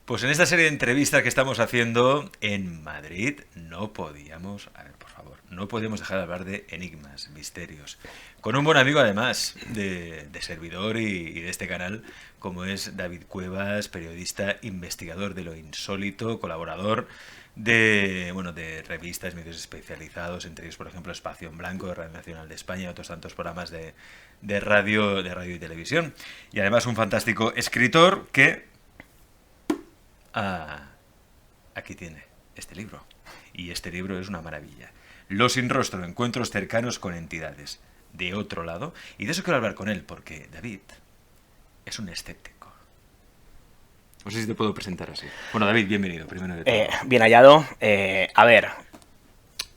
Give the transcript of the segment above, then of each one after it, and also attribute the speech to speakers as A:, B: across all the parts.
A: Pues en esta serie de entrevistas que estamos haciendo en Madrid, a ver, por favor, no podemos dejar de hablar de enigmas, misterios. Con un buen amigo además de servidor y de este canal, como es David Cuevas, periodista, investigador de lo insólito, colaborador de revistas, medios especializados, entre ellos, por ejemplo, Espacio en Blanco de Radio Nacional de España y otros tantos programas de radio y televisión. Y además un fantástico escritor que Ah, aquí tiene este libro. Y este libro es una maravilla. Lo sin rostro, encuentros cercanos con entidades. De otro lado, y de eso quiero hablar con él, porque David es un escéptico. No sé si te puedo presentar así. Bueno, David, bienvenido, primero de todo.
B: Bien hallado. A ver,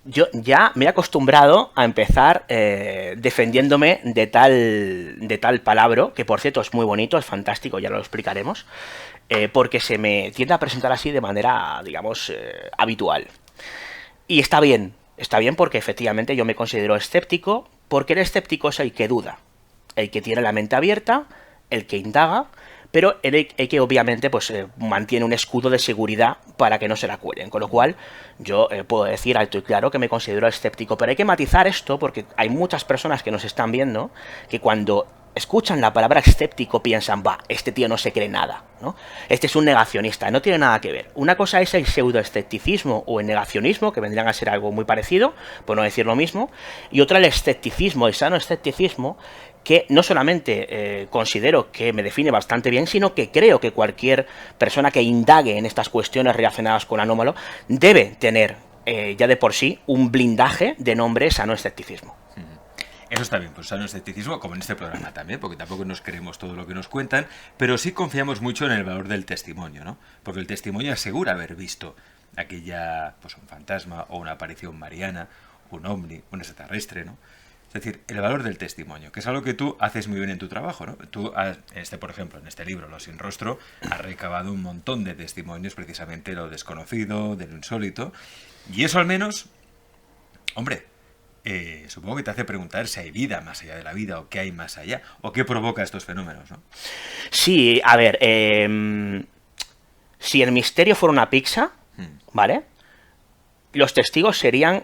B: yo ya me he acostumbrado a empezar defendiéndome de tal palabra, que por cierto es muy bonito, es fantástico, ya lo explicaremos, porque se me tiende a presentar así de manera, digamos, habitual. Y está bien porque efectivamente yo me considero escéptico, porque el escéptico es el que duda, el que tiene la mente abierta, el que indaga, pero el que obviamente pues mantiene un escudo de seguridad para que no se la cuelen. Con lo cual yo puedo decir alto y claro que me considero escéptico, pero hay que matizar esto porque hay muchas personas que nos están viendo que cuando escuchan la palabra escéptico piensan, va, este tío no se cree nada, ¿no? Este es un negacionista, no tiene nada que ver. Una cosa es el pseudoescepticismo o el negacionismo, que vendrían a ser algo muy parecido, por no decir lo mismo, y otra el escepticismo, el sano escepticismo, que no solamente considero que me define bastante bien, sino que creo que cualquier persona que indague en estas cuestiones relacionadas con anómalo debe tener ya de por sí un blindaje de nombre sano escepticismo.
A: Eso está bien, pues sano escepticismo, como en este programa también, porque tampoco nos creemos todo lo que nos cuentan, pero sí confiamos mucho en el valor del testimonio, ¿no? Porque el testimonio asegura haber visto aquella, pues un fantasma o una aparición mariana, un ovni, un extraterrestre, ¿no? Es decir, el valor del testimonio, que es algo que tú haces muy bien en tu trabajo, ¿no? Tú, por ejemplo, en este libro, Lo sin rostro, has recabado un montón de testimonios, precisamente lo desconocido, de lo insólito, y eso al menos, hombre, supongo que te hace preguntar si hay vida más allá de la vida, o qué hay más allá, o qué provoca estos fenómenos, ¿no?
B: Sí, a ver, si el misterio fuera una pizza, ¿vale? Los testigos serían,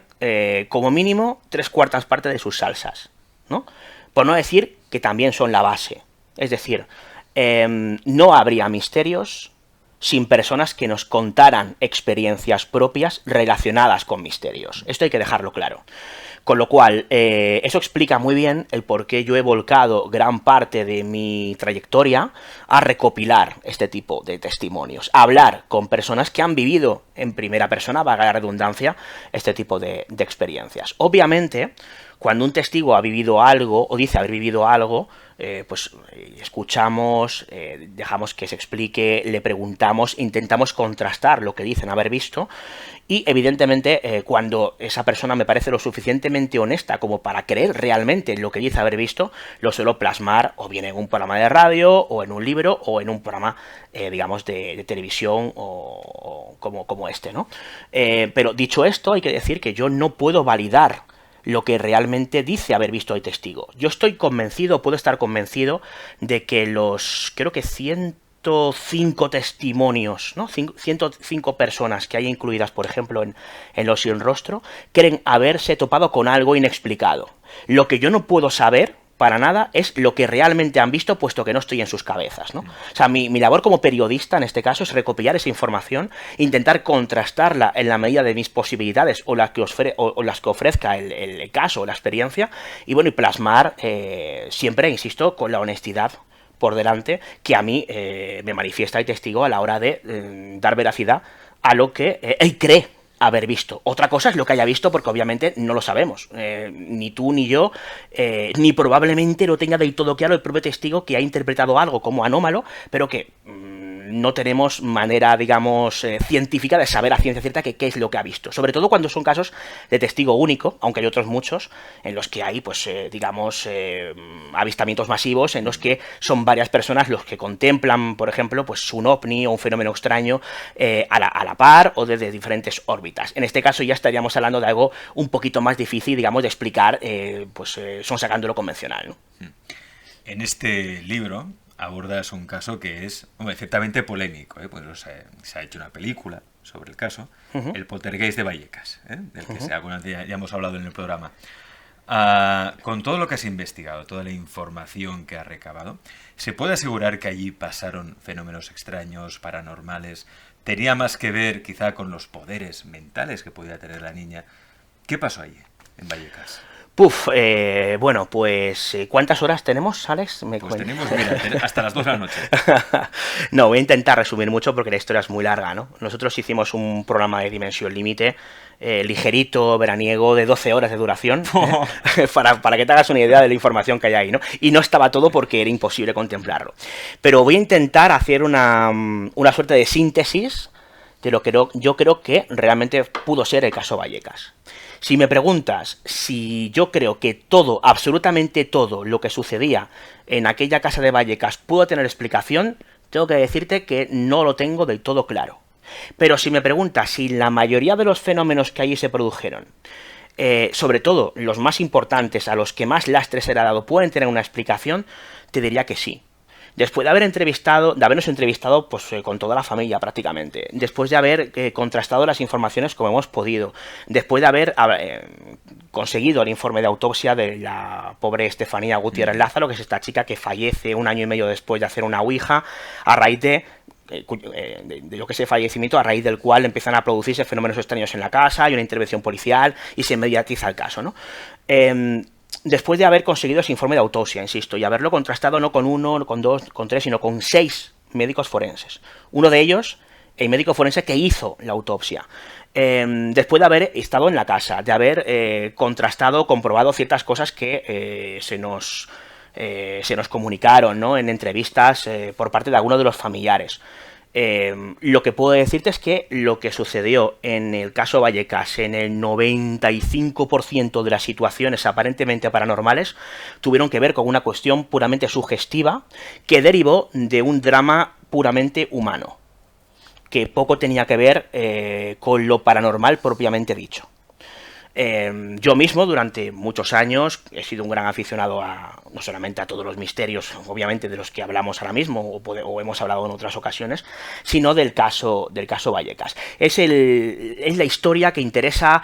B: como mínimo, 3/4 de sus salsas, ¿no? Por no decir que también son la base. Es decir, no habría misterios sin personas que nos contaran experiencias propias relacionadas con misterios. Esto hay que dejarlo claro. Con lo cual, eso explica muy bien el por qué yo he volcado gran parte de mi trayectoria a recopilar este tipo de testimonios, a hablar con personas que han vivido en primera persona, valga la redundancia, este tipo de experiencias. Obviamente, cuando un testigo ha vivido algo o dice haber vivido algo, pues escuchamos, dejamos que se explique, le preguntamos, intentamos contrastar lo que dicen haber visto y evidentemente cuando esa persona me parece lo suficientemente honesta como para creer realmente lo que dice haber visto, lo suelo plasmar o bien en un programa de radio o en un libro o en un programa digamos de televisión o como este, ¿no? Pero dicho esto hay que decir que yo no puedo validar lo que realmente dice haber visto el testigo. Yo estoy convencido, puedo estar convencido, de que creo que 105 testimonios, ¿no? 105 personas que hay incluidas, por ejemplo, en Los sin rostro, creen haberse topado con algo inexplicado. Lo que yo no puedo saber para nada es lo que realmente han visto, puesto que no estoy en sus cabezas, ¿no? O sea, mi labor como periodista, en este caso, es recopilar esa información, intentar contrastarla en la medida de mis posibilidades o las que ofrezca el caso o la experiencia, y bueno, y plasmar siempre, insisto, con la honestidad por delante que a mí me manifiesta el testigo a la hora de dar veracidad a lo que él cree haber visto. Otra cosa es lo que haya visto, porque obviamente no lo sabemos. Ni tú ni yo, ni probablemente lo tenga del todo claro el propio testigo que ha interpretado algo como anómalo, pero que no tenemos manera, digamos, científica de saber a ciencia cierta qué es lo que ha visto. Sobre todo cuando son casos de testigo único, aunque hay otros muchos, en los que hay, pues, digamos, avistamientos masivos, en los que son varias personas los que contemplan, por ejemplo, pues un ovni o un fenómeno extraño a la par o desde diferentes órbitas. En este caso ya estaríamos hablando de algo un poquito más difícil, digamos, de explicar, son sacando lo convencional, ¿no?
A: En este libro, abordas un caso que es, hombre, ciertamente polémico, ¿eh? Pues se ha hecho una película sobre el caso, el Poltergeist de Vallecas, ¿eh? Del que alguna vez ya hemos hablado en el programa. Con todo lo que has investigado, toda la información que has recabado, ¿se puede asegurar que allí pasaron fenómenos extraños, paranormales? ¿Tenía más que ver quizá con los poderes mentales que podía tener la niña? ¿Qué pasó allí, en Vallecas?
B: Bueno, pues ¿cuántas horas tenemos, Alex?
A: Pues tenemos, mira, hasta las 2 de la noche.
B: No, voy a intentar resumir mucho porque la historia es muy larga, ¿no? Nosotros hicimos un programa de Dimensión Límite, ligerito, veraniego, de 12 horas de duración, para que te hagas una idea de la información que hay ahí, ¿no? Y no estaba todo porque era imposible contemplarlo. Pero voy a intentar hacer una suerte de síntesis de lo que yo creo que realmente pudo ser el caso Vallecas. Si me preguntas si yo creo que todo, absolutamente todo lo que sucedía en aquella casa de Vallecas pudo tener explicación, tengo que decirte que no lo tengo del todo claro. Pero si me preguntas si la mayoría de los fenómenos que allí se produjeron, sobre todo los más importantes, a los que más lastre se le ha dado, pueden tener una explicación, te diría que sí. Después de habernos entrevistado pues, con toda la familia prácticamente, después de haber contrastado las informaciones como hemos podido, después de haber conseguido el informe de autopsia de la pobre Estefanía Gutiérrez Lázaro, que es esta chica que fallece 1 año y medio después de hacer una ouija, a raíz de lo que ese fallecimiento, a raíz del cual empiezan a producirse fenómenos extraños en la casa, hay una intervención policial y se mediatiza el caso, ¿no? Después de haber conseguido ese informe de autopsia, insisto, y haberlo contrastado no con 1, no con 2, con 3, sino con 6 médicos forenses. Uno de ellos, el médico forense que hizo la autopsia. Después de haber estado en la casa, de haber contrastado, comprobado ciertas cosas que se nos comunicaron, ¿no?, en entrevistas por parte de algunos de los familiares. Lo que puedo decirte es que lo que sucedió en el caso Vallecas, en el 95% de las situaciones aparentemente paranormales, tuvieron que ver con una cuestión puramente sugestiva que derivó de un drama puramente humano, que poco tenía que ver con lo paranormal propiamente dicho. Yo mismo durante muchos años he sido un gran aficionado no solamente a todos los misterios, obviamente, de los que hablamos ahora mismo o hemos hablado en otras ocasiones, sino del caso Vallecas. Es la historia que interesa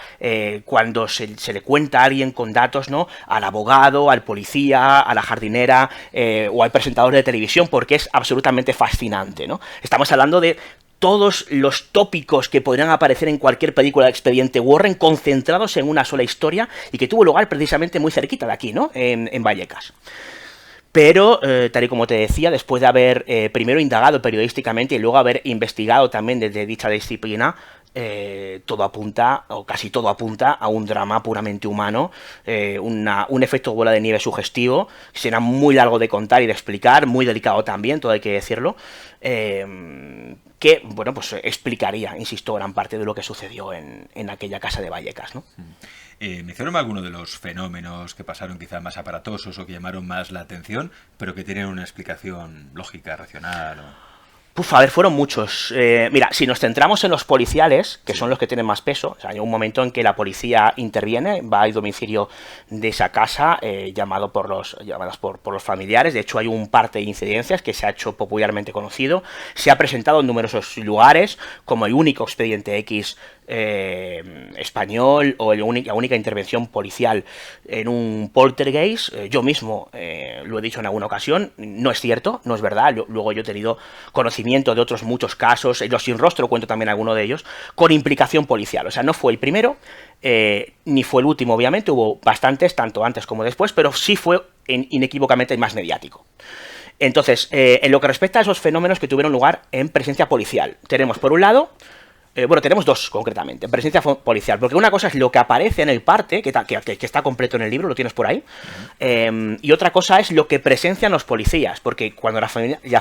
B: cuando se le cuenta a alguien con datos, ¿no?, al abogado, al policía, a la jardinera o al presentador de televisión, porque es absolutamente fascinante, ¿no? Estamos hablando de todos los tópicos que podrían aparecer en cualquier película de Expediente Warren concentrados en una sola historia y que tuvo lugar precisamente muy cerquita de aquí, ¿no?, en Vallecas. Pero, tal y como te decía, después de haber primero indagado periodísticamente y luego haber investigado también desde dicha disciplina, todo apunta, o casi todo apunta, a un drama puramente humano, un efecto bola de nieve sugestivo, será muy largo de contar y de explicar, muy delicado también, todo hay que decirlo, que, bueno, pues explicaría, insisto, gran parte de lo que sucedió en aquella casa de Vallecas, ¿no?
A: Mencióname alguno de los fenómenos que pasaron quizá más aparatosos o que llamaron más la atención, pero que tienen una explicación lógica, racional o...
B: A ver, fueron muchos. Mira, si nos centramos en los policiales, que son los que tienen más peso, o sea, hay un momento en que la policía interviene, va al domicilio de esa casa, llamados por los familiares. De hecho, hay un parte de incidencias que se ha hecho popularmente conocido. Se ha presentado en numerosos lugares, como el único expediente X español o la única intervención policial en un poltergeist. Yo mismo lo he dicho en alguna ocasión, no es cierto, no es verdad. Luego yo he tenido conocimiento de otros muchos casos, Los Sin Rostro cuento también alguno de ellos, con implicación policial. O sea, no fue el primero, ni fue el último, obviamente, hubo bastantes, tanto antes como después, pero sí fue inequívocamente el más mediático. Entonces, en lo que respecta a esos fenómenos que tuvieron lugar en presencia policial, tenemos por un lado, tenemos dos concretamente, presencia policial, porque una cosa es lo que aparece en el parte, que está completo en el libro, lo tienes por ahí, y otra cosa es lo que presencian los policías, porque cuando la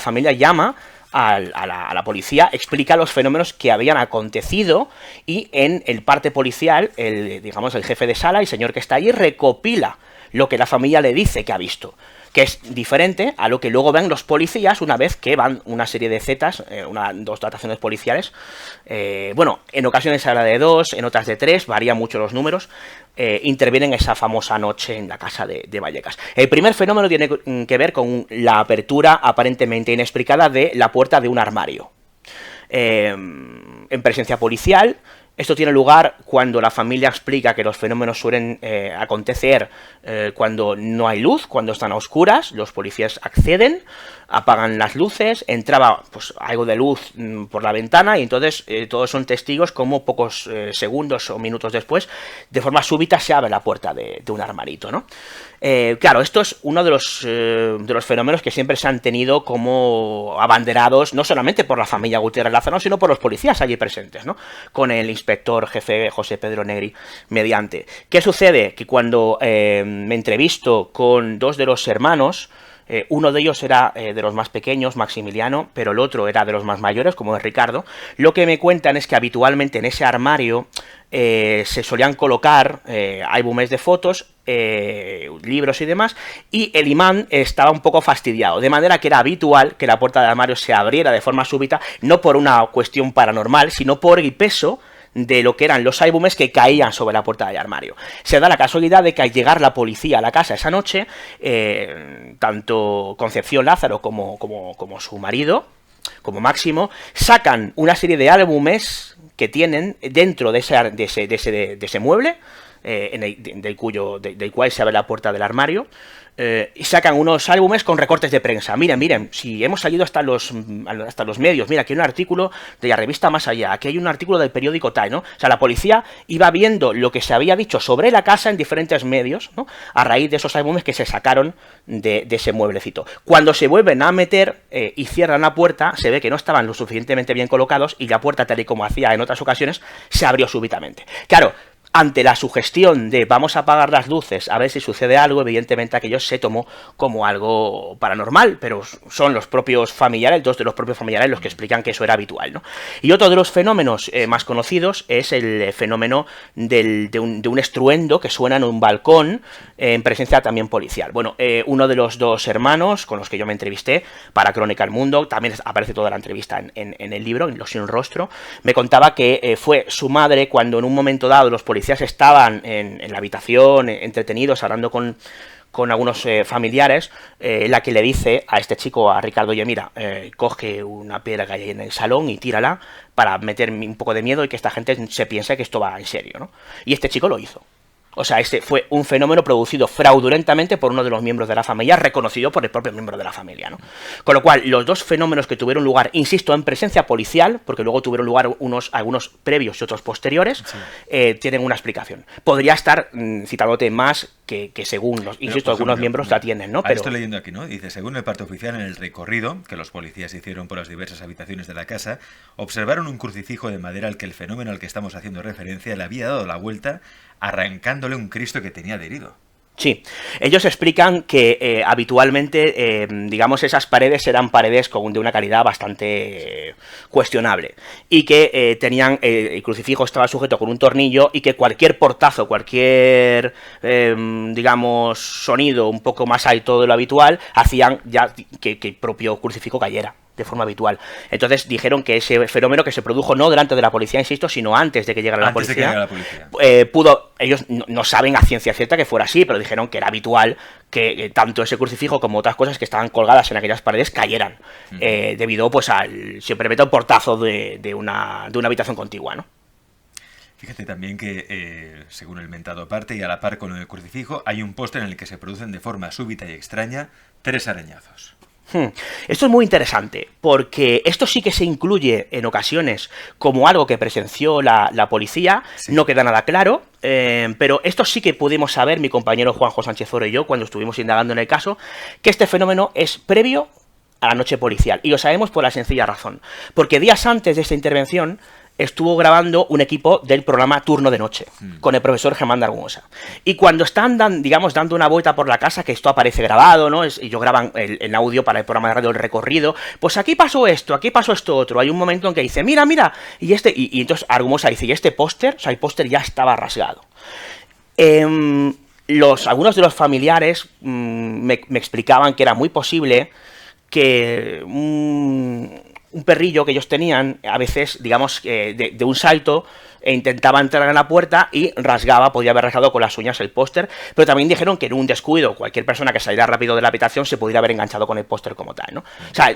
B: familia llama a la policía, explica los fenómenos que habían acontecido, y en el parte policial, el jefe de sala, el señor que está allí, recopila lo que la familia le dice que ha visto, que es diferente a lo que luego ven los policías una vez que van una serie de zetas, dos dataciones policiales. Bueno, en ocasiones se habla de 2, en otras de 3, varían mucho los números. Intervienen esa famosa noche en la casa de Vallecas. El primer fenómeno tiene que ver con la apertura aparentemente inexplicada de la puerta de un armario. En presencia policial. Esto tiene lugar cuando la familia explica que los fenómenos suelen acontecer cuando no hay luz, cuando están a oscuras. Los policías acceden, apagan las luces, entraba pues algo de luz por la ventana y entonces todos son testigos como pocos segundos o minutos después, de forma súbita se abre la puerta de un armarito, ¿no? Claro, esto es uno de los fenómenos que siempre se han tenido como abanderados, no solamente por la familia Gutiérrez Lázaro, sino por los policías allí presentes, ¿no? Con el inspector jefe José Pedro Negri mediante. ¿Qué sucede? Que cuando me entrevisto con dos de los hermanos, uno de ellos era de los más pequeños, Maximiliano, pero el otro era de los más mayores, como es Ricardo, lo que me cuentan es que habitualmente en ese armario se solían colocar álbumes de fotos, libros y demás, y el imán estaba un poco fastidiado, de manera que era habitual que la puerta del armario se abriera de forma súbita, no por una cuestión paranormal, sino por el peso de lo que eran los álbumes que caían sobre la puerta del armario. Se da la casualidad de que al llegar la policía a la casa esa noche, tanto Concepción Lázaro como su marido, como Máximo, sacan una serie de álbumes que tienen dentro de ese mueble, del cual se abre la puerta del armario, y sacan unos álbumes con recortes de prensa. Miren, si hemos salido hasta los medios, mira, aquí hay un artículo de la revista Más Allá, aquí hay un artículo del periódico TAE, ¿no? O sea, la policía iba viendo lo que se había dicho sobre la casa en diferentes medios, ¿no? A raíz de esos álbumes que se sacaron de ese mueblecito. Cuando se vuelven a meter y cierran la puerta, se ve que no estaban lo suficientemente bien colocados y la puerta, tal y como hacía en otras ocasiones, se abrió súbitamente. Claro, ante la sugestión de vamos a apagar las luces a ver si sucede algo, evidentemente aquello se tomó como algo paranormal, pero son los propios familiares, dos de los propios familiares los que explican que eso era habitual, ¿no? Y otro de los fenómenos más conocidos es el fenómeno de un estruendo que suena en un balcón en presencia también policial. Bueno, uno de los dos hermanos con los que yo me entrevisté para Crónica del Mundo, también aparece toda la entrevista en el libro, en Los sin rostro, me contaba que fue su madre cuando en un momento dado los policías estaban en la habitación entretenidos hablando con algunos familiares, la que le dice a este chico, a Ricardo, oye, mira, coge una piedra que hay en el salón y tírala para meterme un poco de miedo y que esta gente se piense que esto va en serio, ¿no? Y este chico lo hizo. O sea, este fue un fenómeno producido fraudulentamente por uno de los miembros de la familia, reconocido por el propio miembro de la familia, ¿no? Con lo cual, los dos fenómenos que tuvieron lugar, insisto, en presencia policial, porque luego tuvieron lugar algunos previos y otros posteriores, sí, tienen una explicación. Podría estar citándote más que según, insisto, algunos miembros la tienen, ¿no?
A: Pero estoy leyendo aquí, ¿no? Dice, según el parte oficial, en el recorrido que los policías hicieron por las diversas habitaciones de la casa, observaron un crucifijo de madera al que el fenómeno al que estamos haciendo referencia le había dado la vuelta, arrancándole un Cristo que tenía adherido.
B: Sí, ellos explican que habitualmente, digamos, esas paredes eran paredes de una calidad bastante cuestionable y que tenían, el crucifijo estaba sujeto con un tornillo y que cualquier portazo, cualquier, digamos, sonido un poco más alto de lo habitual, hacían ya que el propio crucifijo cayera de forma habitual. Entonces dijeron que ese fenómeno que se produjo no delante de la policía, insisto, sino antes de que llegara la policía, ellos no saben a ciencia cierta que fuera así, pero dijeron que era habitual que tanto ese crucifijo como otras cosas que estaban colgadas en aquellas paredes cayeran, debido pues al siempre mete un portazo de una habitación contigua, ¿no?
A: Fíjate también que, según el mentado aparte y a la par con el crucifijo, hay un póster en el que se producen de forma súbita y extraña 3 arañazos.
B: Esto es muy interesante, porque esto sí que se incluye en ocasiones como algo que presenció la policía, sí. No queda nada claro, pero esto sí que pudimos saber, mi compañero Juanjo Sánchez Oro y yo, cuando estuvimos indagando en el caso, que este fenómeno es previo a la noche policial, y lo sabemos por la sencilla razón, porque días antes de esta intervención estuvo grabando un equipo del programa Turno de Noche, con el profesor Germán de Argumosa. Y cuando están, dando una vuelta por la casa, que esto aparece grabado, ¿no? Ellos graban el audio para el programa de radio El Recorrido, pues aquí pasó esto otro. Hay un momento en que dice, mira, y entonces Argumosa dice, y este póster, o sea, el póster ya estaba rasgado. algunos de los familiares me explicaban que era muy posible que un perrillo que ellos tenían, a veces, digamos, de un salto, intentaba entrar en la puerta y podía haber rasgado con las uñas el póster, pero también dijeron que en un descuido, cualquier persona que saliera rápido de la habitación se pudiera haber enganchado con el póster como tal, ¿no? O sea,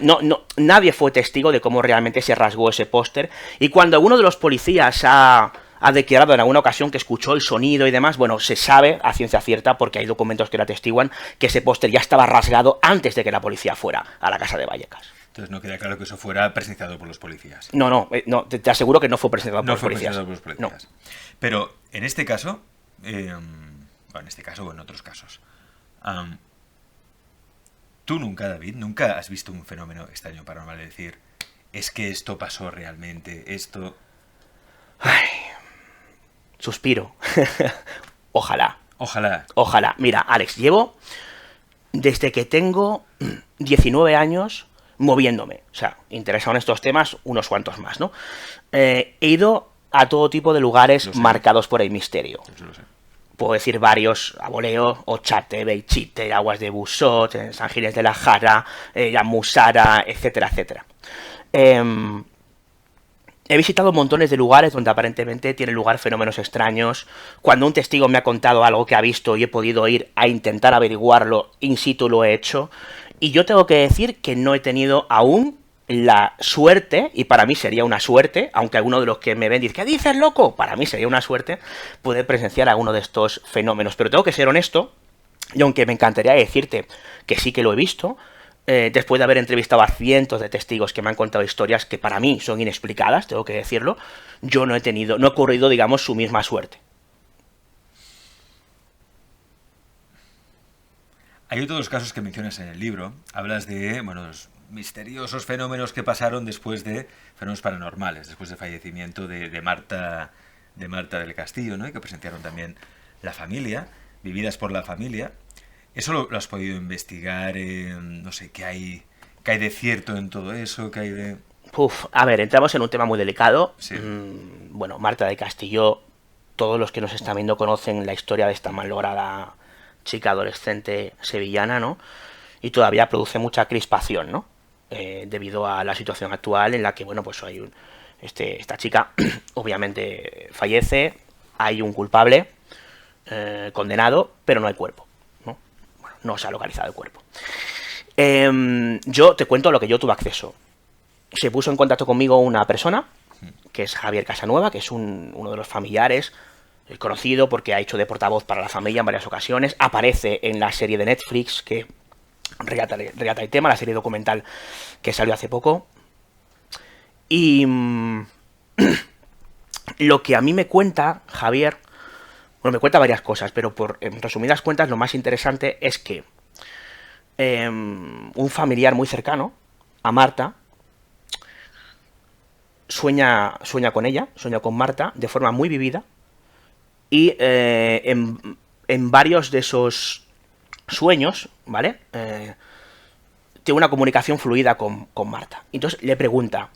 B: nadie fue testigo de cómo realmente se rasgó ese póster, y cuando uno de los policías ha declarado en alguna ocasión que escuchó el sonido y demás, bueno, se sabe a ciencia cierta, porque hay documentos que lo atestiguan, que ese póster ya estaba rasgado antes de que la policía fuera a la casa de Vallecas.
A: Entonces no queda claro que eso fuera presenciado por los policías.
B: No, te aseguro que no fue presenciado por los policías.
A: No fue presenciado por los policías. No. Pero en este caso, o en otros casos, tú nunca, David, nunca has visto un fenómeno extraño paranormal, de decir, es que esto pasó realmente, esto...
B: Ay, suspiro. Ojalá.
A: Ojalá.
B: Mira, Alex, llevo desde que tengo 19 años moviéndome, o sea, interesado en estos temas, unos cuantos más, ¿no? He ido a todo tipo de lugares marcados por el misterio.
A: Eso lo sé.
B: Puedo decir varios, a voleo: Ochate, Belchite, Aguas de Busot, San Ginés de la Jara, la Musara, etcétera, etcétera. He visitado montones de lugares donde aparentemente tienen lugar fenómenos extraños. Cuando un testigo me ha contado algo que ha visto y he podido ir a intentar averiguarlo in situ, lo he hecho. Y yo tengo que decir que no he tenido aún la suerte, y para mí sería una suerte, aunque alguno de los que me ven dice, ¿qué dices, loco? Para mí sería una suerte poder presenciar alguno de estos fenómenos. Pero tengo que ser honesto, y aunque me encantaría decirte que sí que lo he visto, después de haber entrevistado a cientos de testigos que me han contado historias que para mí son inexplicadas, tengo que decirlo, yo no he corrido, digamos, su misma suerte.
A: Hay otros casos que mencionas en el libro. Hablas de, los misteriosos fenómenos que pasaron después de fenómenos paranormales, después del fallecimiento de Marta del Castillo, ¿no? Y que presenciaron también la familia, vividas por la familia. ¿Eso lo has podido investigar? No sé, ¿qué hay de cierto en todo eso? ¿Qué hay de...?
B: A ver, entramos en un tema muy delicado.
A: Sí.
B: Marta del Castillo, todos los que nos están viendo conocen la historia de esta malograda chica adolescente sevillana, ¿no? Y todavía produce mucha crispación, ¿no? Debido a la situación actual en la que, hay esta chica obviamente fallece, hay un culpable condenado, pero no hay cuerpo, ¿no? No se ha localizado el cuerpo. Yo te cuento lo que yo tuve acceso. Se puso en contacto conmigo una persona, que es Javier Casanueva, que es uno de los familiares, conocido porque ha hecho de portavoz para la familia en varias ocasiones. Aparece en la serie de Netflix que relata el tema, la serie documental que salió hace poco. Y lo que a mí me cuenta Javier, me cuenta varias cosas, pero en resumidas cuentas, lo más interesante es que un familiar muy cercano a Marta sueña con ella, sueña con Marta de forma muy vivida, y en varios de esos sueños, ¿vale? Tiene una comunicación fluida con Marta. Entonces le pregunta: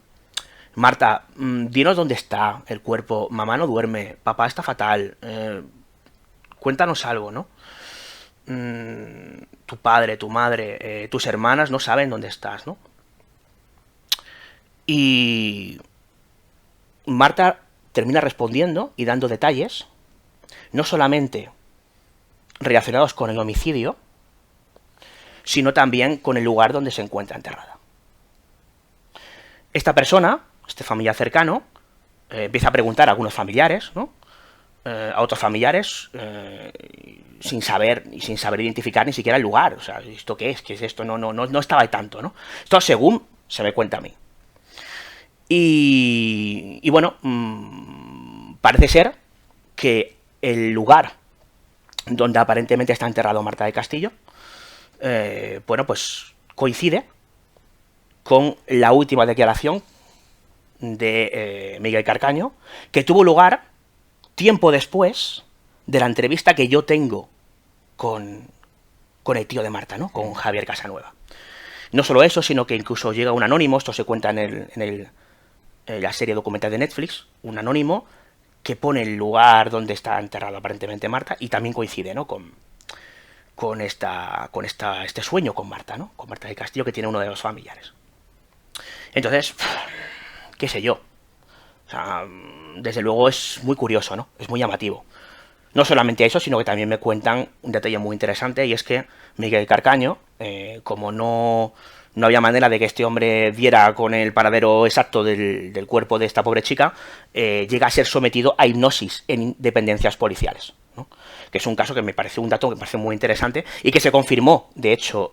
B: Marta, dinos dónde está el cuerpo. Mamá no duerme, papá está fatal, cuéntanos algo, ¿no? Tu padre, tu madre, tus hermanas no saben dónde estás, ¿no? Y Marta termina respondiendo y dando detalles, no solamente relacionados con el homicidio, sino también con el lugar donde se encuentra enterrada. Esta persona, este familiar cercano, empieza a preguntar a algunos familiares, ¿no? A otros familiares, sin saber identificar ni siquiera el lugar. O sea, ¿esto qué es? ¿Qué es esto? No estaba al tanto, ¿no? Esto según se me cuenta a mí. Y parece ser que el lugar donde aparentemente está enterrado Marta del Castillo, coincide con la última declaración de Miguel Carcaño, que tuvo lugar tiempo después de la entrevista que yo tengo con el tío de Marta, ¿no? Con Javier Casanueva. No solo eso, sino que incluso llega un anónimo, esto se cuenta en la serie documental de Netflix, un anónimo que pone el lugar donde está enterrado aparentemente Marta, y también coincide, ¿no? con este sueño con Marta, ¿no? Con Marta del Castillo, que tiene uno de los familiares. Entonces, qué sé yo. O sea, desde luego es muy curioso, ¿no? Es muy llamativo. No solamente eso, sino que también me cuentan un detalle muy interesante, y es que Miguel Carcaño, como no había manera de que este hombre diera con el paradero exacto del cuerpo de esta pobre chica, llega a ser sometido a hipnosis en dependencias policiales, ¿no? Que es un caso que me parece un dato que me parece muy interesante y que se confirmó, de hecho,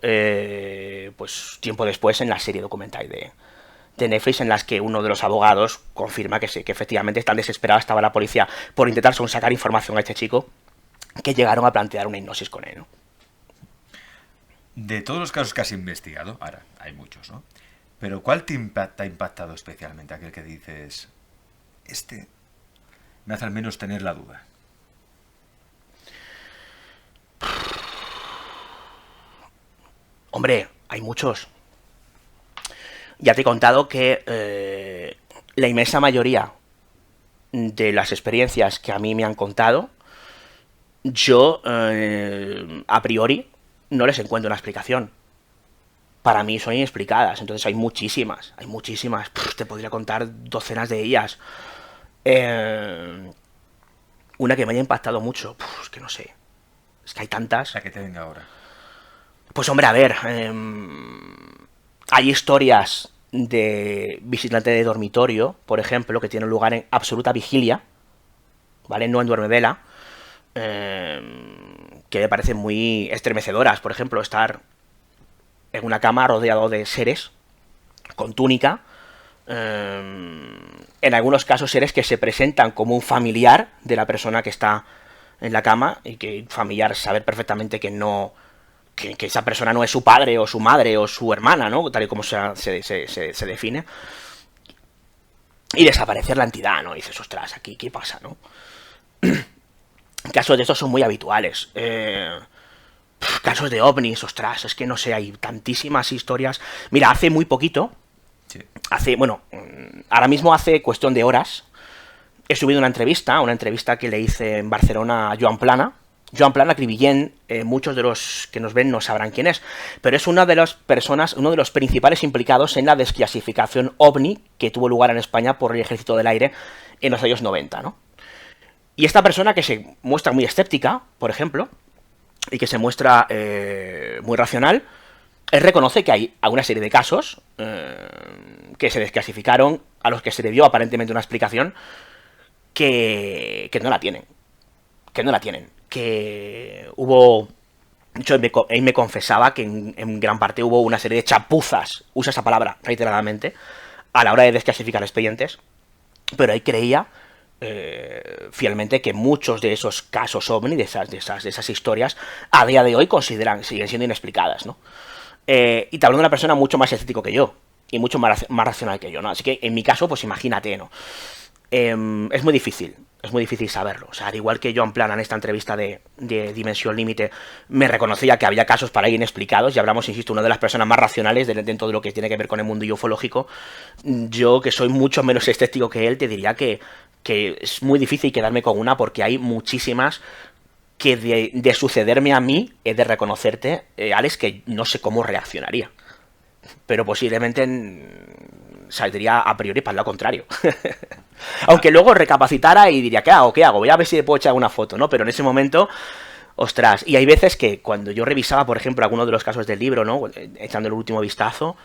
B: pues tiempo después en la serie documental de Netflix, en las que uno de los abogados confirma que sí, que efectivamente tan desesperada estaba la policía por intentar sacar información a este chico, que llegaron a plantear una hipnosis con él, ¿no?
A: De todos los casos que has investigado, ahora hay muchos, ¿no? Pero ¿cuál te ha impactado especialmente? Aquel que dices, este me hace al menos tener la duda.
B: Hombre, hay muchos. Ya te he contado que la inmensa mayoría de las experiencias que a mí me han contado, yo a priori no les encuentro una explicación. Para mí son inexplicadas, entonces hay muchísimas. Te podría contar docenas de ellas. Una que me haya impactado mucho, es que no sé. Es que hay tantas.
A: La que te venga ahora.
B: Pues hombre, a ver, hay historias de visitante de dormitorio, por ejemplo, que tienen lugar en absoluta vigilia, ¿vale? No en duermevela, que me parecen muy estremecedoras. Por ejemplo, estar en una cama rodeado de seres con túnica, en algunos casos seres que se presentan como un familiar de la persona que está en la cama, y que familiar saber perfectamente que no... Que esa persona no es su padre o su madre o su hermana, ¿no? Tal y como se define. Y desaparecer la entidad, ¿no? Y dices, ostras, aquí, ¿qué pasa, no? Casos de estos son muy habituales. Casos de ovnis, ostras, es que no sé, hay tantísimas historias. Mira, hace muy poquito,
A: Sí.
B: Ahora mismo hace cuestión de horas, he subido una entrevista que le hice en Barcelona a Joan Plana. Joan Plana Cribillén, muchos de los que nos ven no sabrán quién es, pero es una de las personas, uno de los principales implicados en la desclasificación OVNI que tuvo lugar en España por el Ejército del Aire en los años 90, ¿no? Y esta persona, que se muestra muy escéptica, por ejemplo, y que se muestra muy racional, él reconoce que hay una serie de casos que se desclasificaron, a los que se le dio aparentemente una explicación que no la tienen. Que hubo... De hecho, él me confesaba que en gran parte hubo una serie de chapuzas, usa esa palabra reiteradamente, a la hora de desclasificar expedientes, pero él creía fielmente que muchos de esos casos OVNI, de esas historias, a día de hoy siguen siendo inexplicadas, ¿no? Y te hablo de una persona mucho más escéptico que yo, y mucho más racional que yo, ¿no? Así que en mi caso, pues imagínate, ¿no? Es muy difícil saberlo. O sea, al igual que Joan Plana en esta entrevista de Dimensión Límite me reconocía que había casos para ahí inexplicados, y hablamos, insisto, una de las personas más racionales dentro de lo que tiene que ver con el mundo ufológico. Yo, que soy mucho menos escéptico que él, te diría que es muy difícil quedarme con una, porque hay muchísimas que de sucederme a mí, he de reconocerte, Alex, que no sé cómo reaccionaría. Pero posiblemente saldría a priori para lo contrario. Aunque luego recapacitara y diría, ¿qué hago? Voy a ver si le puedo echar una foto, ¿no? Pero en ese momento, ostras. Y hay veces que cuando yo revisaba, por ejemplo, algunos de los casos del libro, ¿no? Echando el último vistazo,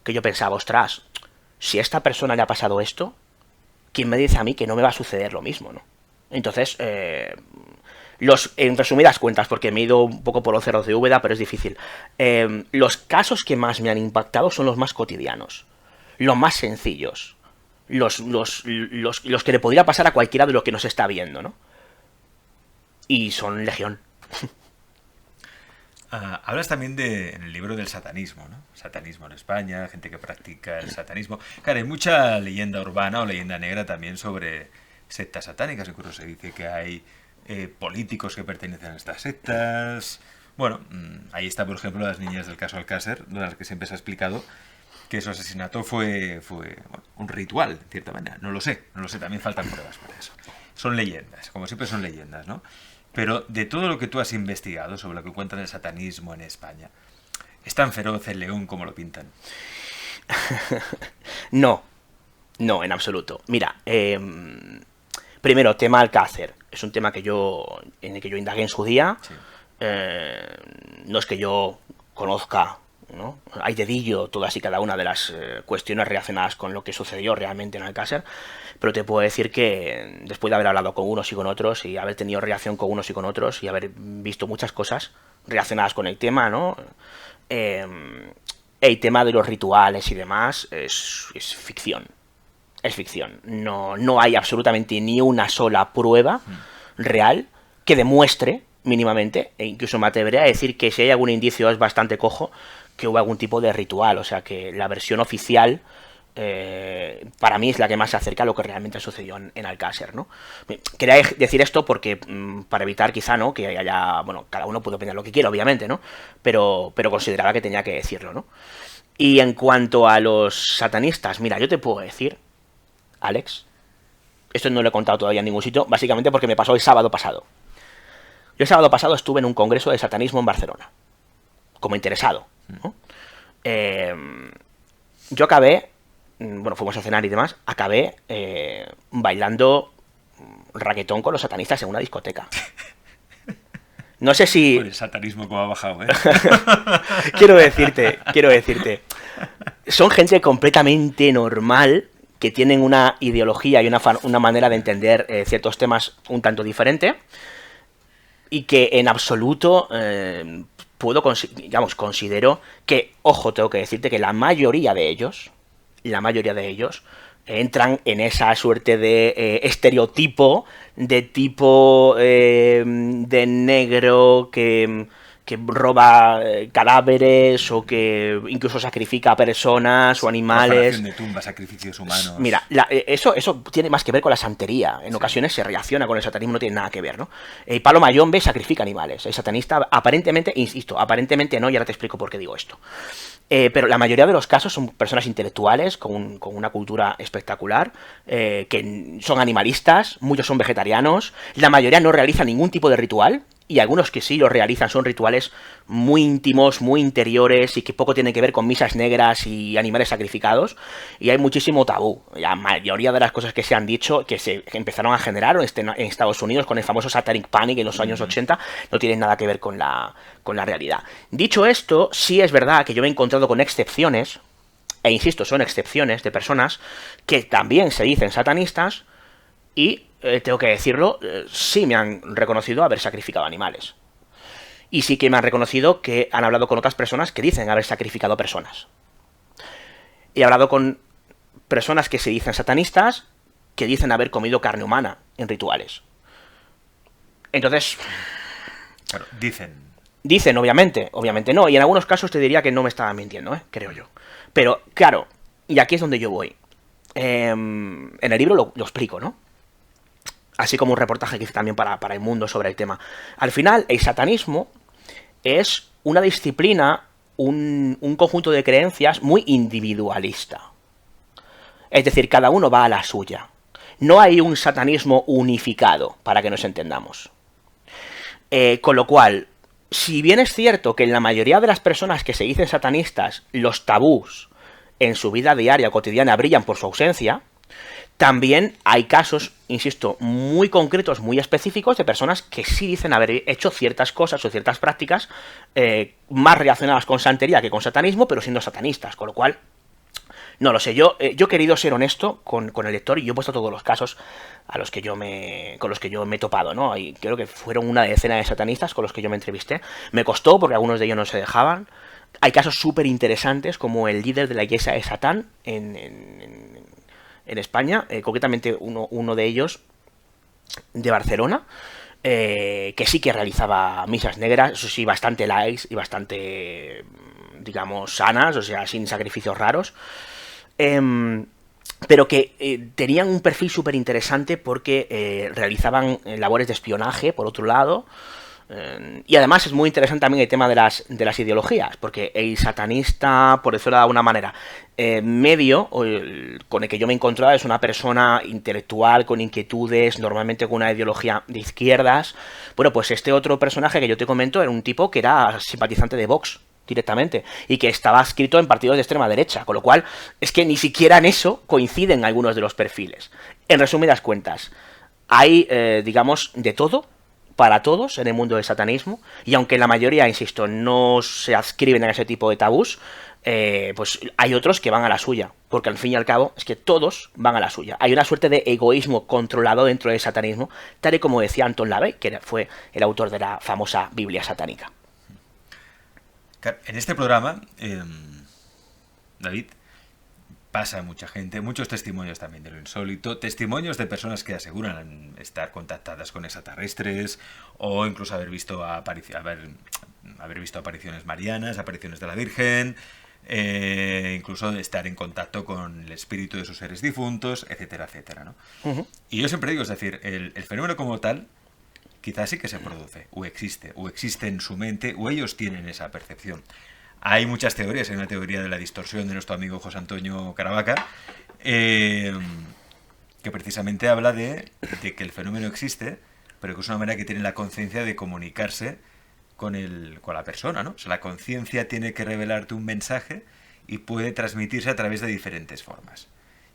B: que yo pensaba, ostras, si a esta persona le ha pasado esto, ¿quién me dice a mí que no me va a suceder lo mismo, ¿no? Entonces, en resumidas cuentas, porque me he ido un poco por los cerros de Úbeda, pero es difícil. Los casos que más me han impactado son los más cotidianos, los más sencillos, los que le podría pasar a cualquiera de los que nos está viendo, ¿no? Y son legión.
A: Hablas también en el libro del satanismo, ¿no? Satanismo en España, gente que practica el satanismo. Claro, hay mucha leyenda urbana o leyenda negra también sobre sectas satánicas. Incluso se dice que hay políticos que pertenecen a estas sectas. Bueno, ahí está, por ejemplo, las niñas del caso Alcácer, de las que siempre se ha explicado que su asesinato fue un ritual, de cierta manera. No lo sé, también faltan pruebas para eso. Son leyendas, como siempre son leyendas, ¿no? Pero de todo lo que tú has investigado sobre lo que cuentan el satanismo en España, ¿es tan feroz el león como lo pintan?
B: No, no, en absoluto. Mira, primero, tema Alcácer. Es un tema en el que yo indagué en su día.
A: Sí.
B: No es que yo conozca, ¿no? Hay dedillo todas y cada una de las cuestiones relacionadas con lo que sucedió realmente en Alcácer, pero te puedo decir que después de haber hablado con unos y con otros y haber tenido relación con unos y con otros y haber visto muchas cosas relacionadas con el tema, ¿no? El tema de los rituales y demás es ficción. Es ficción. No hay absolutamente ni una sola prueba real que demuestre mínimamente, e incluso me atrevería a decir que si hay algún indicio es bastante cojo, que hubo algún tipo de ritual. O sea que la versión oficial para mí es la que más se acerca a lo que realmente sucedió en Alcácer, ¿no? Quería decir esto porque para evitar quizá, ¿no?, que haya, bueno, cada uno puede opinar lo que quiera, obviamente, ¿no? Pero consideraba que tenía que decirlo, ¿no? Y en cuanto a los satanistas, mira, yo te puedo decir, Alex, esto no lo he contado todavía en ningún sitio, básicamente porque me pasó el sábado pasado. Yo el sábado pasado estuve en un congreso de satanismo en Barcelona, como interesado, ¿no? Yo acabé, bueno, fuimos a cenar y demás, acabé bailando raquetón con los satanistas en una discoteca. No sé si...
A: Por el satanismo como ha bajado, ¿eh?
B: Quiero decirte, son gente completamente normal, que tienen una ideología y una manera de entender ciertos temas un tanto diferente, y que en absoluto considero que, ojo, tengo que decirte que la mayoría de ellos entran en esa suerte de estereotipo de tipo de negro que roba cadáveres o que incluso sacrifica a personas o animales.
A: Profanación de tumbas, sacrificios humanos.
B: Mira, eso tiene más que ver con la santería. En ocasiones se relaciona con el satanismo, no tiene nada que ver, ¿no? El palo mayombe sacrifica animales. El satanista, aparentemente, insisto, aparentemente no, y ahora te explico por qué digo esto. Pero la mayoría de los casos son personas intelectuales con una cultura espectacular, que son animalistas, muchos son vegetarianos, la mayoría no realiza ningún tipo de ritual, y algunos que sí lo realizan son rituales muy íntimos, muy interiores y que poco tienen que ver con misas negras y animales sacrificados, y hay muchísimo tabú. La mayoría de las cosas que se han dicho, que se empezaron a generar en Estados Unidos con el famoso Satanic Panic en los años 80, no tienen nada que ver con la realidad. Dicho esto, sí es verdad que yo me he encontrado con excepciones, e insisto, son excepciones de personas que también se dicen satanistas y, tengo que decirlo, sí me han reconocido haber sacrificado animales. Y sí que me han reconocido que han hablado con otras personas que dicen haber sacrificado personas. He hablado con personas que se dicen satanistas, que dicen haber comido carne humana en rituales. Entonces...
A: Claro, dicen.
B: Dicen, obviamente no. Y en algunos casos te diría que no me estaban mintiendo, creo yo. Pero, claro, y aquí es donde yo voy. En el libro lo explico, ¿no? Así como un reportaje que hice también para El Mundo sobre el tema. Al final, el satanismo es una disciplina, un conjunto de creencias muy individualista. Es decir, cada uno va a la suya. No hay un satanismo unificado, para que nos entendamos. Con lo cual, si bien es cierto que en la mayoría de las personas que se dicen satanistas, los tabús en su vida diaria o cotidiana brillan por su ausencia, también hay casos, insisto, muy concretos, muy específicos de personas que sí dicen haber hecho ciertas cosas o ciertas prácticas más relacionadas con santería que con satanismo, pero siendo satanistas, con lo cual, no lo sé. Yo he querido ser honesto con el lector y yo he puesto todos los casos con los que yo me he topado, ¿no? Y creo que fueron una decena de satanistas con los que yo me entrevisté. Me costó porque algunos de ellos no se dejaban. Hay casos súper interesantes como el líder de la iglesia de Satán en España, concretamente uno de ellos de Barcelona, que sí que realizaba misas negras, eso sí, bastante light y bastante, digamos, sanas, o sea, sin sacrificios raros, pero que tenían un perfil súper interesante porque realizaban labores de espionaje, por otro lado, Y además es muy interesante también el tema de las ideologías, porque el satanista, por decirlo de alguna manera, medio con el que yo me he encontrado es una persona intelectual, con inquietudes, normalmente con una ideología de izquierdas. Bueno, pues este otro personaje que yo te comento era un tipo que era simpatizante de Vox directamente, y que estaba adscrito en partidos de extrema derecha, con lo cual es que ni siquiera en eso coinciden algunos de los perfiles. En resumidas cuentas, hay, digamos, de todo para todos en el mundo del satanismo, y aunque la mayoría, insisto, no se adscriben a ese tipo de tabús, pues hay otros que van a la suya, porque al fin y al cabo es que todos van a la suya. Hay una suerte de egoísmo controlado dentro del satanismo, tal y como decía Anton LaVey, que fue el autor de la famosa Biblia satánica.
A: En este programa, David, pasa mucha gente, muchos testimonios también de lo insólito, testimonios de personas que aseguran estar contactadas con extraterrestres o incluso haber visto apariciones marianas, apariciones de la Virgen, incluso de estar en contacto con el espíritu de sus seres difuntos, etcétera, etcétera, ¿no? Y yo siempre digo, es decir, el fenómeno como tal quizás sí que se produce, o existe en su mente, o ellos tienen esa percepción. Hay muchas teorías, hay una teoría de la distorsión de nuestro amigo José Antonio Caravaca, que precisamente habla de que el fenómeno existe, pero que es una manera que tiene la conciencia de comunicarse con la persona, ¿no? O sea, la conciencia tiene que revelarte un mensaje y puede transmitirse a través de diferentes formas.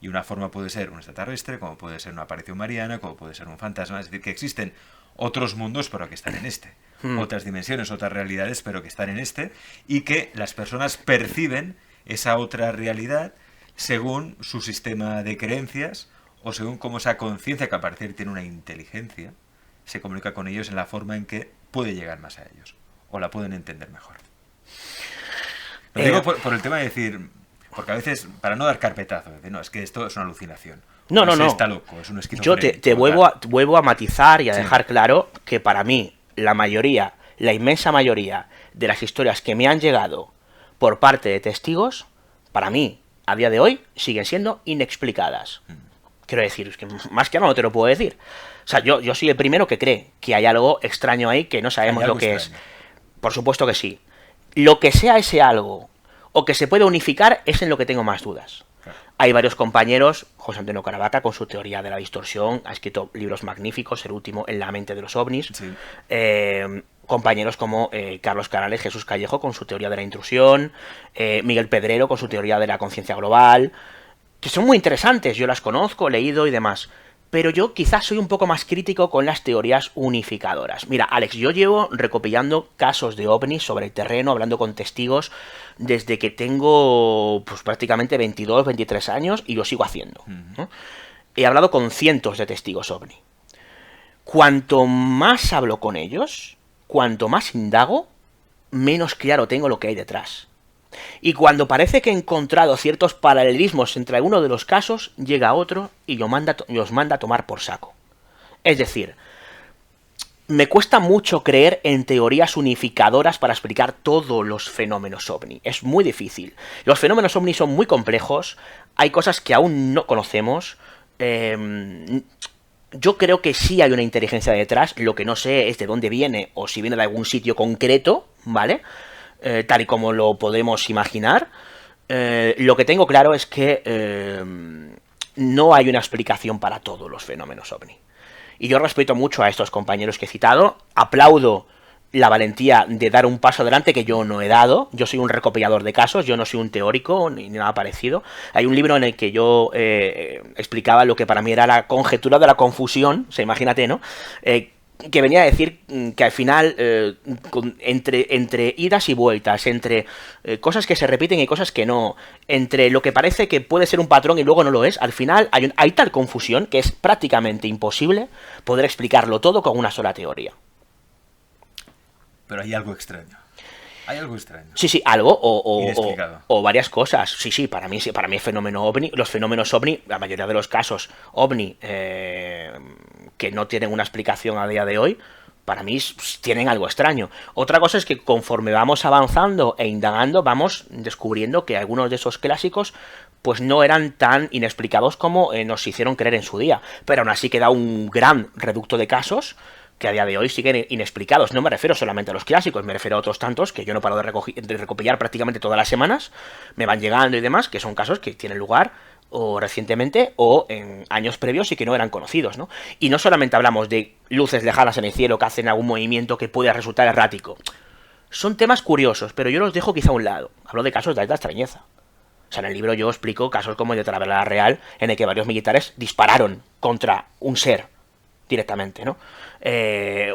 A: Y una forma puede ser un extraterrestre, como puede ser una aparición mariana, como puede ser un fantasma, es decir, que existen otros mundos pero que están en este, otras dimensiones, otras realidades pero que están en este, y que las personas perciben esa otra realidad según su sistema de creencias o según cómo esa conciencia, que al parecer tiene una inteligencia, se comunica con ellos en la forma en que puede llegar más a ellos o la pueden entender mejor. Lo digo por el tema de decir, porque a veces, para no dar carpetazo, no, es que esto es una alucinación.
B: No.
A: Está loco, es un esquizofrénico.
B: Yo te vuelvo a matizar y a dejar claro que para mí la inmensa mayoría de las historias que me han llegado por parte de testigos, para mí, a día de hoy, siguen siendo inexplicadas. Quiero decir, es que más que no te lo puedo decir. O sea, yo soy el primero que cree que hay algo extraño ahí que no sabemos lo que es. Por supuesto que sí. Lo que sea ese algo, o que se puede unificar, es en lo que tengo más dudas. Hay varios compañeros, José Antonio Caravaca con su teoría de la distorsión, ha escrito libros magníficos, el último En la mente de los ovnis, sí. Compañeros como Carlos Canales, Jesús Callejo con su teoría de la intrusión, Miguel Pedrero con su teoría de la conciencia global, que son muy interesantes, yo las conozco, he leído y demás, pero yo quizás soy un poco más crítico con las teorías unificadoras. Mira, Alex, yo llevo recopilando casos de ovnis sobre el terreno, hablando con testigos, desde que tengo pues prácticamente 22, 23 años y lo sigo haciendo, ¿no? He hablado con cientos de testigos ovni. Cuanto más hablo con ellos, cuanto más indago, menos claro tengo lo que hay detrás. Y cuando parece que he encontrado ciertos paralelismos entre alguno de los casos, llega otro y los manda a tomar por saco. Es decir, me cuesta mucho creer en teorías unificadoras para explicar todos los fenómenos ovni. Es muy difícil. Los fenómenos ovni son muy complejos, hay cosas que aún no conocemos. Yo creo que sí hay una inteligencia detrás, lo que no sé es de dónde viene o si viene de algún sitio concreto, ¿vale? Tal y como lo podemos imaginar. Lo que tengo claro es que no hay una explicación para todos los fenómenos ovni. Y yo respeto mucho a estos compañeros que he citado, aplaudo la valentía de dar un paso adelante que yo no he dado. Yo soy un recopilador de casos, yo no soy un teórico ni nada parecido. Hay un libro en el que yo explicaba lo que para mí era la conjetura de la confusión, o sea, imagínate, ¿no? Que venía a decir que al final, entre idas y vueltas, entre cosas que se repiten y cosas que no, entre lo que parece que puede ser un patrón y luego no lo es, al final hay tal confusión que es prácticamente imposible poder explicarlo todo con una sola teoría.
A: Pero hay algo extraño. Hay algo extraño.
B: Sí, algo o varias cosas. Sí, para mí el fenómeno ovni, los fenómenos ovni, la mayoría de los casos ovni que no tienen una explicación a día de hoy, para mí tienen algo extraño. Otra cosa es que conforme vamos avanzando e indagando, vamos descubriendo que algunos de esos clásicos pues no eran tan inexplicados como nos hicieron creer en su día. Pero aún así queda un gran reducto de casos que a día de hoy siguen inexplicados. No me refiero solamente a los clásicos, me refiero a otros tantos que yo no paro de recopilar prácticamente todas las semanas, me van llegando y demás, que son casos que tienen lugar o recientemente o en años previos y que no eran conocidos, ¿no? Y no solamente hablamos de luces lejanas en el cielo que hacen algún movimiento que puede resultar errático. Son temas curiosos, pero yo los dejo quizá a un lado. Hablo de casos de alta extrañeza. O sea, en el libro yo explico casos como el de Talavera Real, en el que varios militares dispararon contra un ser directamente, ¿no?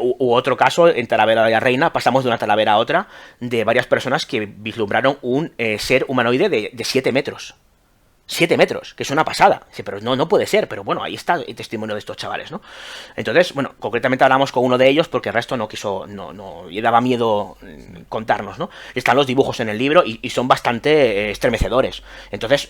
B: U otro caso, en Talavera de la Reina, pasamos de una talavera a otra, de varias personas que vislumbraron un ser humanoide de 7 metros. 7 metros, que es una pasada. Dice, pero no puede ser, pero bueno, ahí está el testimonio de estos chavales, ¿no? Entonces, bueno, concretamente hablamos con uno de ellos porque el resto no quiso, y daba miedo contarnos, ¿no? Están los dibujos en el libro y son bastante estremecedores. Entonces,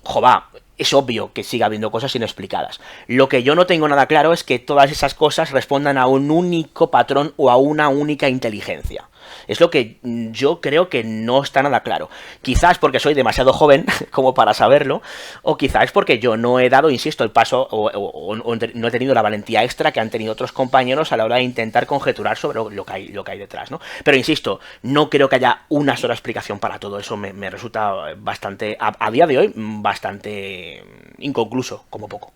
B: jova, es obvio que siga habiendo cosas inexplicadas. Lo que yo no tengo nada claro es que todas esas cosas respondan a un único patrón o a una única inteligencia. Es lo que yo creo que no está nada claro. Quizás porque soy demasiado joven como para saberlo, o quizás porque yo no he dado, insisto, el paso o no he tenido la valentía extra que han tenido otros compañeros a la hora de intentar conjeturar sobre lo que hay detrás, ¿no? Pero insisto, no creo que haya una sola explicación para todo eso. Me resulta bastante, a día de hoy, bastante inconcluso, como poco.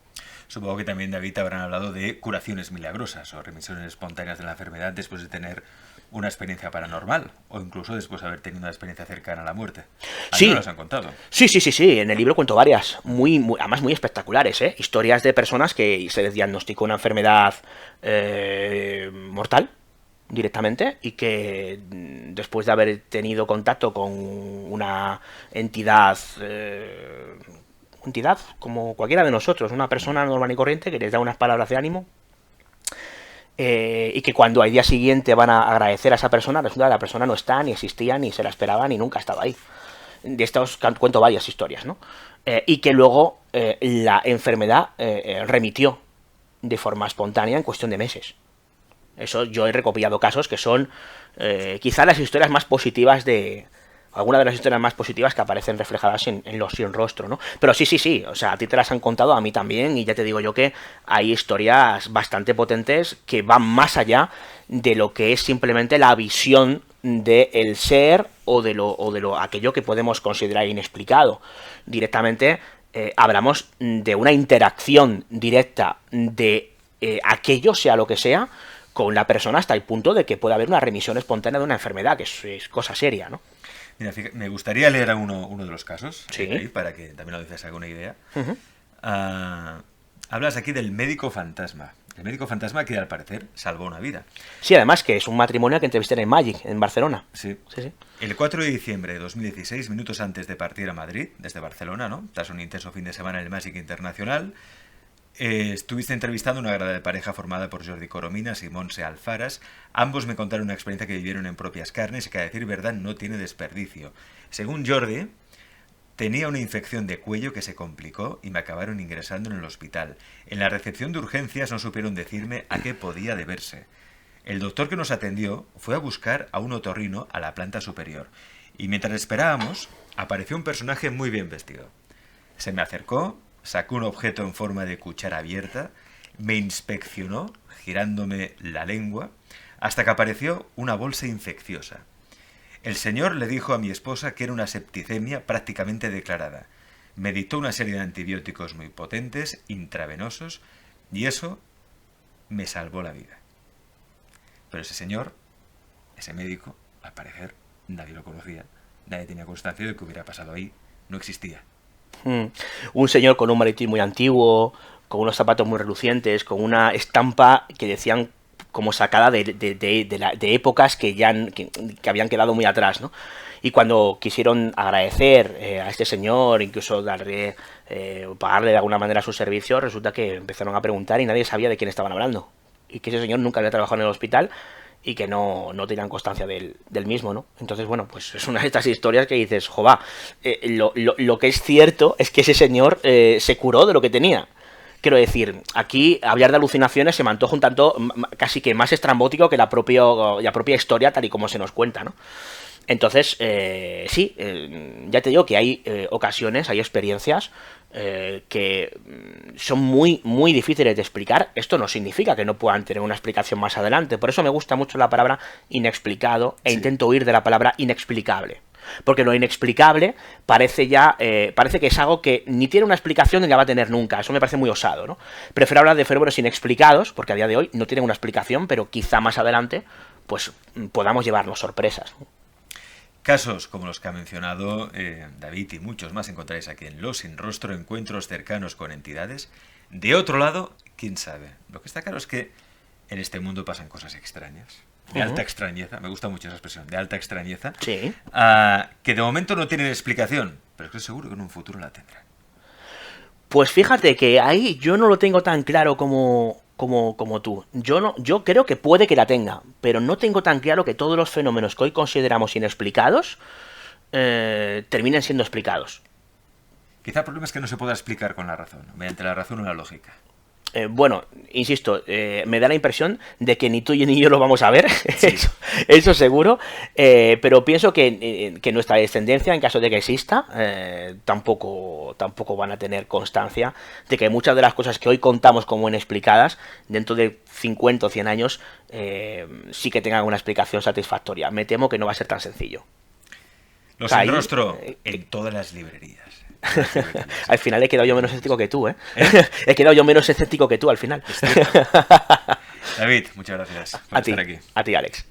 A: Supongo que también, David, habrán hablado de curaciones milagrosas o remisiones espontáneas de la enfermedad después de tener una experiencia paranormal o incluso después de haber tenido una experiencia cercana a la muerte.
B: Sí.
A: ¿No los han contado?
B: Sí. En el libro cuento varias, además muy espectaculares, ¿eh? Historias de personas que se les diagnosticó una enfermedad mortal directamente y que después de haber tenido contacto con una entidad como cualquiera de nosotros, una persona normal y corriente que les da unas palabras de ánimo, y que cuando al día siguiente van a agradecer a esa persona, resulta que la persona no está, ni existía, ni se la esperaba, ni nunca estaba ahí. De estos cuento varias historias, ¿no? Y que luego la enfermedad remitió de forma espontánea en cuestión de meses. Eso yo he recopilado casos que son quizá las historias más positivas algunas de las historias más positivas que aparecen reflejadas en Los Sin Rostro, ¿no? Pero sí, o sea, a ti te las han contado, a mí también, y ya te digo yo que hay historias bastante potentes que van más allá de lo que es simplemente la visión del ser o de aquello que podemos considerar inexplicado. Directamente hablamos de una interacción directa de aquello, sea lo que sea, con la persona hasta el punto de que puede haber una remisión espontánea de una enfermedad, que es cosa seria, ¿no?
A: Mira, fíjate, me gustaría leer uno de los casos,
B: sí,
A: para que también lo dices alguna idea.
B: Uh-huh.
A: Hablas aquí del médico fantasma. El médico fantasma que al parecer salvó una vida.
B: Sí, además que es un matrimonio que entrevisté en Magic, en Barcelona.
A: Sí. El 4 de diciembre de 2016, minutos antes de partir a Madrid, desde Barcelona, ¿no? Tras un intenso fin de semana en el Magic Internacional, estuviste entrevistando a una agradable pareja formada por Jordi Corominas y Montse Alfaras. Ambos me contaron una experiencia que vivieron en propias carnes y que, a decir verdad, no tiene desperdicio. Según Jordi, tenía una infección de cuello que se complicó y me acabaron ingresando en el hospital. En la recepción de urgencias no supieron decirme a qué podía deberse. El doctor que nos atendió fue a buscar a un otorrino a la planta superior y mientras esperábamos apareció un personaje muy bien vestido. Se me acercó, sacó un objeto en forma de cuchara abierta, me inspeccionó, girándome la lengua, hasta que apareció una bolsa infecciosa. El señor le dijo a mi esposa que era una septicemia prácticamente declarada. Me dictó una serie de antibióticos muy potentes, intravenosos, y eso me salvó la vida. Pero ese señor, ese médico, al parecer, nadie lo conocía, nadie tenía constancia de que hubiera pasado ahí, no existía.
B: Un señor con un maletín muy antiguo, con unos zapatos muy relucientes, con una estampa que decían como sacada de épocas que habían quedado muy atrás, ¿no? Y cuando quisieron agradecer a este señor, incluso pagarle de alguna manera sus servicios, resulta que empezaron a preguntar y nadie sabía de quién estaban hablando. Y que ese señor nunca había trabajado en el hospital y que no tenían constancia del mismo, ¿no? Entonces, bueno, pues es una de estas historias que dices, jova, lo que es cierto es que ese señor se curó de lo que tenía. Quiero decir, aquí hablar de alucinaciones se me antoja un tanto casi que más estrambótico que la propia historia tal y como se nos cuenta, ¿no? Entonces, ya te digo que hay ocasiones, hay experiencias que son muy, muy difíciles de explicar. Esto no significa que no puedan tener una explicación más adelante. Por eso me gusta mucho la palabra inexplicado e intento huir de la palabra inexplicable. Porque lo inexplicable parece que es algo que ni tiene una explicación ni la va a tener nunca. Eso me parece muy osado, ¿no? Prefiero hablar de fenómenos inexplicados, porque a día de hoy no tienen una explicación, pero quizá más adelante pues podamos llevarnos sorpresas.
A: Casos como los que ha mencionado David y muchos más encontráis aquí en Los Sin Rostro, encuentros cercanos con entidades. De otro lado, quién sabe. Lo que está claro es que en este mundo pasan cosas extrañas. De alta extrañeza, me gusta mucho esa expresión, de alta extrañeza,
B: Sí.
A: Que de momento no tienen explicación, pero estoy seguro que en un futuro la tendrán.
B: Pues fíjate que ahí yo no lo tengo tan claro como tú. Yo creo que puede que la tenga, pero no tengo tan claro que todos los fenómenos que hoy consideramos inexplicados terminen siendo explicados.
A: Quizá el problema es que no se pueda explicar con la razón, mediante la razón o la lógica.
B: Bueno, insisto, me da la impresión de que ni tú ni yo lo vamos a ver,
A: Sí.
B: eso seguro, pero pienso que nuestra descendencia, en caso de que exista, tampoco van a tener constancia de que muchas de las cosas que hoy contamos como inexplicadas, dentro de 50 o 100 años, sí que tengan una explicación satisfactoria. Me temo que no va a ser tan sencillo.
A: Los
B: Ahí,
A: Sin Rostro en todas las librerías.
B: Al final he quedado yo menos escéptico que tú, ¿eh? He quedado yo menos escéptico que tú al final.
A: David, muchas gracias por
B: A ti,
A: estar aquí.
B: a ti, Alex.